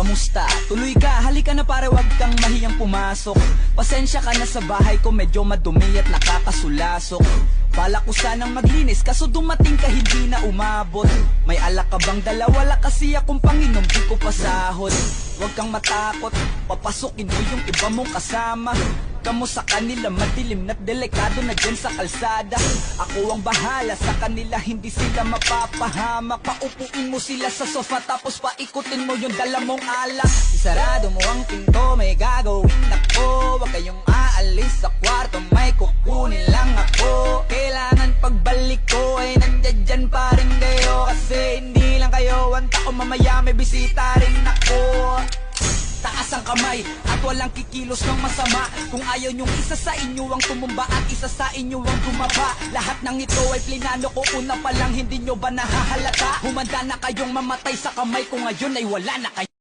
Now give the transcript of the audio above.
Kamusta? Tuloy ka, halika na pare, wag kang mahiyang pumasok. Pasensya ka na sa bahay ko, medyo madumi at nakakasulasok. Bala ko sanang maglinis, kaso dumating ka hindi na umabot. May alak ka bang dala? Wala kasi akong panginom, di ko pasahod. Huwag kang matakot, papasukin mo yung iba mong kasama. Kamo sa kanila madilim na't delikado na dyan sa kalsada. Ako ang bahala sa kanila, hindi sila mapapahamak. Paupuin mo sila sa sofa tapos paikutin mo yung dala mong alak. Isarado mo ang pinto, may gagawin ako. Huwag kayong aalis sa kwarto, may kukunin lang ako. Kailangan pagbalik ko ay nandiyan dyan pa rin kayo. Kasi hindi lang kayo ang tao, mamaya may bisita rin ako. Taas ang kamay at walang kikilos ng masama. Kung ayaw nyong isa sa inyo ang tumumba at isa sa inyo ang tumaba. Lahat ng ito ay plinano ko una pa lang, hindi nyo ba nahahalata? Humanda na kayong mamatay sa kamay ko ngayon ay wala na kayo.